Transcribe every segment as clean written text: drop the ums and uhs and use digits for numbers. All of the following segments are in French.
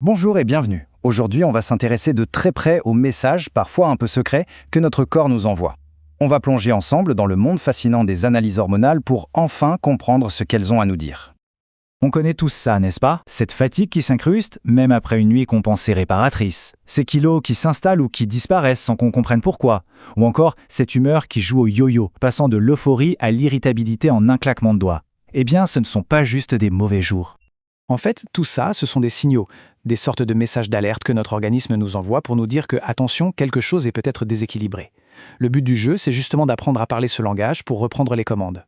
Bonjour et bienvenue. Aujourd'hui, on va s'intéresser de très près aux messages, parfois un peu secrets, que notre corps nous envoie. On va plonger ensemble dans le monde fascinant des analyses hormonales pour enfin comprendre ce qu'elles ont à nous dire. On connaît tous ça, n'est-ce pas? Cette fatigue qui s'incruste, même après une nuit qu'on pensait réparatrice. Ces kilos qui s'installent ou qui disparaissent sans qu'on comprenne pourquoi. Ou encore, cette humeur qui joue au yo-yo, passant de l'euphorie à l'irritabilité en un claquement de doigts. Eh bien, ce ne sont pas juste des mauvais jours. En fait, tout ça, ce sont des signaux, des sortes de messages d'alerte que notre organisme nous envoie pour nous dire que, attention, quelque chose est peut-être déséquilibré. Le but du jeu, c'est justement d'apprendre à parler ce langage pour reprendre les commandes.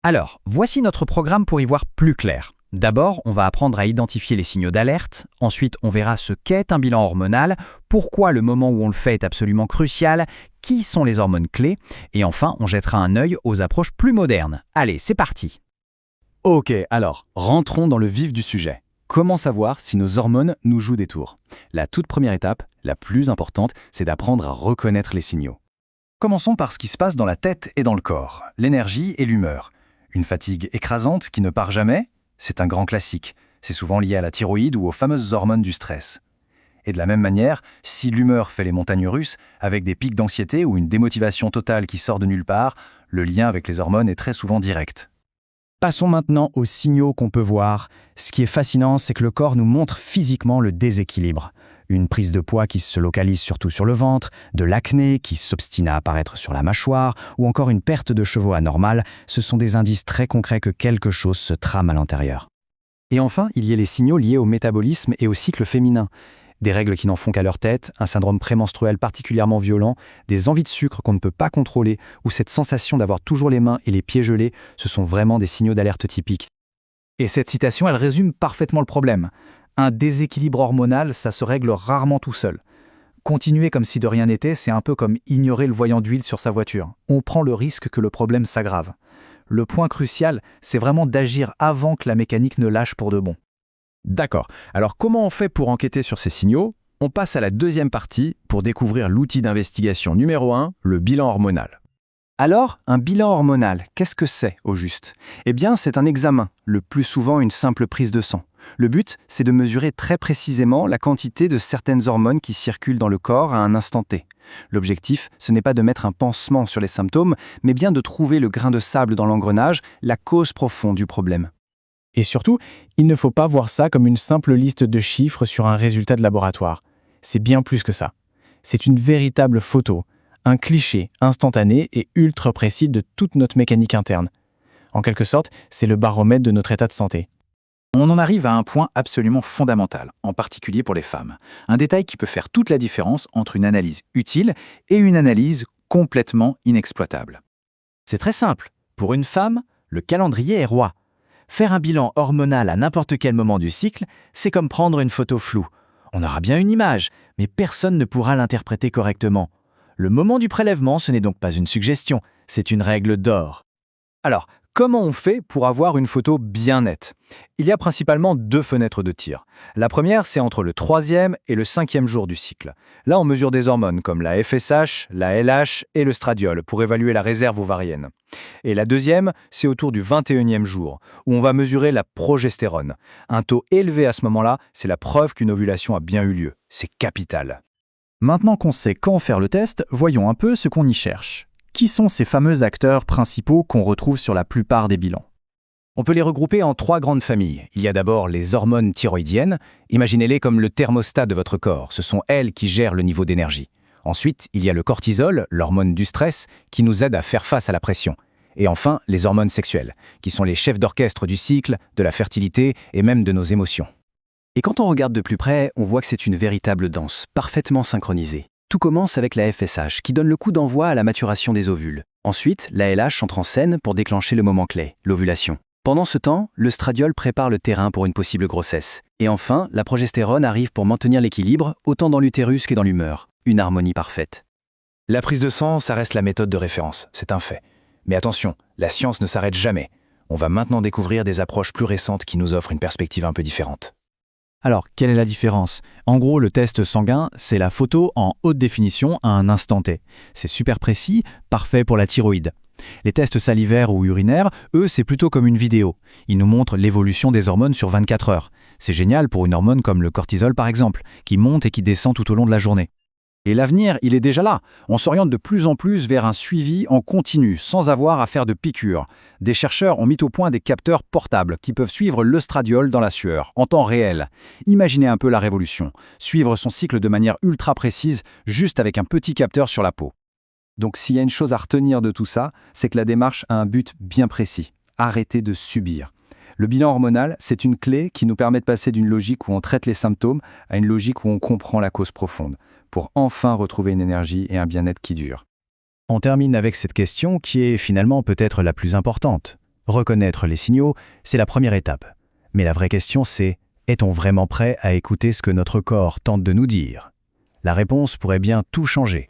Alors, voici notre programme pour y voir plus clair. D'abord, on va apprendre à identifier les signaux d'alerte, ensuite on verra ce qu'est un bilan hormonal, pourquoi le moment où on le fait est absolument crucial, qui sont les hormones clés, et enfin on jettera un œil aux approches plus modernes. Allez, c'est parti! Ok, alors, rentrons dans le vif du sujet. Comment savoir si nos hormones nous jouent des tours? La toute première étape, la plus importante, c'est d'apprendre à reconnaître les signaux. Commençons par ce qui se passe dans la tête et dans le corps, l'énergie et l'humeur. Une fatigue écrasante qui ne part jamais? C'est un grand classique. C'est souvent lié à la thyroïde ou aux fameuses hormones du stress. Et de la même manière, si l'humeur fait les montagnes russes, avec des pics d'anxiété ou une démotivation totale qui sort de nulle part, le lien avec les hormones est très souvent direct. Passons maintenant aux signaux qu'on peut voir. Ce qui est fascinant, c'est que le corps nous montre physiquement le déséquilibre. Une prise de poids qui se localise surtout sur le ventre, de l'acné qui s'obstine à apparaître sur la mâchoire, ou encore une perte de chevaux anormale, ce sont des indices très concrets que quelque chose se trame à l'intérieur. Et enfin, il y a les signaux liés au métabolisme et au cycle féminin. Des règles qui n'en font qu'à leur tête, un syndrome prémenstruel particulièrement violent, des envies de sucre qu'on ne peut pas contrôler, ou cette sensation d'avoir toujours les mains et les pieds gelés, ce sont vraiment des signaux d'alerte typiques. Et cette citation, elle résume parfaitement le problème. Un déséquilibre hormonal, ça se règle rarement tout seul. Continuer comme si de rien n'était, c'est un peu comme ignorer le voyant d'huile sur sa voiture. On prend le risque que le problème s'aggrave. Le point crucial, c'est vraiment d'agir avant que la mécanique ne lâche pour de bon. D'accord. Alors comment on fait pour enquêter sur ces signaux? On passe à la deuxième partie pour découvrir l'outil d'investigation numéro 1, le bilan hormonal. Alors, un bilan hormonal, qu'est-ce que c'est au juste? Eh bien, c'est un examen, le plus souvent une simple prise de sang. Le but, c'est de mesurer très précisément la quantité de certaines hormones qui circulent dans le corps à un instant T. L'objectif, ce n'est pas de mettre un pansement sur les symptômes, mais bien de trouver le grain de sable dans l'engrenage, la cause profonde du problème. Et surtout, il ne faut pas voir ça comme une simple liste de chiffres sur un résultat de laboratoire. C'est bien plus que ça. C'est une véritable photo, un cliché instantané et ultra précis de toute notre mécanique interne. En quelque sorte, c'est le baromètre de notre état de santé. On en arrive à un point absolument fondamental, en particulier pour les femmes. Un détail qui peut faire toute la différence entre une analyse utile et une analyse complètement inexploitable. C'est très simple. Pour une femme, le calendrier est roi. Faire un bilan hormonal à n'importe quel moment du cycle, c'est comme prendre une photo floue. On aura bien une image, mais personne ne pourra l'interpréter correctement. Le moment du prélèvement, ce n'est donc pas une suggestion, c'est une règle d'or. Alors, comment on fait pour avoir une photo bien nette? Il y a principalement deux fenêtres de tir. La première, c'est entre le 3e et le 5e jour du cycle. Là, on mesure des hormones comme la FSH, la LH et le stradiol pour évaluer la réserve ovarienne. Et la deuxième, c'est autour du 21e jour, où on va mesurer la progestérone. Un taux élevé à ce moment-là, c'est la preuve qu'une ovulation a bien eu lieu. C'est capital. Maintenant qu'on sait quand faire le test, voyons un peu ce qu'on y cherche. Qui sont ces fameux acteurs principaux qu'on retrouve sur la plupart des bilans? On peut les regrouper en trois grandes familles. Il y a d'abord les hormones thyroïdiennes. Imaginez-les comme le thermostat de votre corps. Ce sont elles qui gèrent le niveau d'énergie. Ensuite, il y a le cortisol, l'hormone du stress, qui nous aide à faire face à la pression. Et enfin, les hormones sexuelles, qui sont les chefs d'orchestre du cycle, de la fertilité et même de nos émotions. Et quand on regarde de plus près, on voit que c'est une véritable danse, parfaitement synchronisée. Tout commence avec la FSH, qui donne le coup d'envoi à la maturation des ovules. Ensuite, la LH entre en scène pour déclencher le moment clé, l'ovulation. Pendant ce temps, le stradiol prépare le terrain pour une possible grossesse. Et enfin, la progestérone arrive pour maintenir l'équilibre, autant dans l'utérus que dans l'humeur. Une harmonie parfaite. La prise de sang, ça reste la méthode de référence, c'est un fait. Mais attention, la science ne s'arrête jamais. On va maintenant découvrir des approches plus récentes qui nous offrent une perspective un peu différente. Alors, quelle est la différence? En gros, le test sanguin, c'est la photo en haute définition à un instant T. C'est super précis, parfait pour la thyroïde. Les tests salivaires ou urinaires, eux, c'est plutôt comme une vidéo. Ils nous montrent l'évolution des hormones sur 24 heures. C'est génial pour une hormone comme le cortisol par exemple, qui monte et qui descend tout au long de la journée. Et l'avenir, il est déjà là. On s'oriente de plus en plus vers un suivi en continu, sans avoir à faire de piqûres. Des chercheurs ont mis au point des capteurs portables qui peuvent suivre l'œstradiol dans la sueur, en temps réel. Imaginez un peu la révolution. Suivre son cycle de manière ultra précise, juste avec un petit capteur sur la peau. Donc s'il y a une chose à retenir de tout ça, c'est que la démarche a un but bien précis. Arrêter de subir. Le bilan hormonal, c'est une clé qui nous permet de passer d'une logique où on traite les symptômes à une logique où on comprend la cause profonde, pour enfin retrouver une énergie et un bien-être qui durent. On termine avec cette question qui est finalement peut-être la plus importante. Reconnaître les signaux, c'est la première étape. Mais la vraie question c'est, est-on vraiment prêt à écouter ce que notre corps tente de nous dire? La réponse pourrait bien tout changer.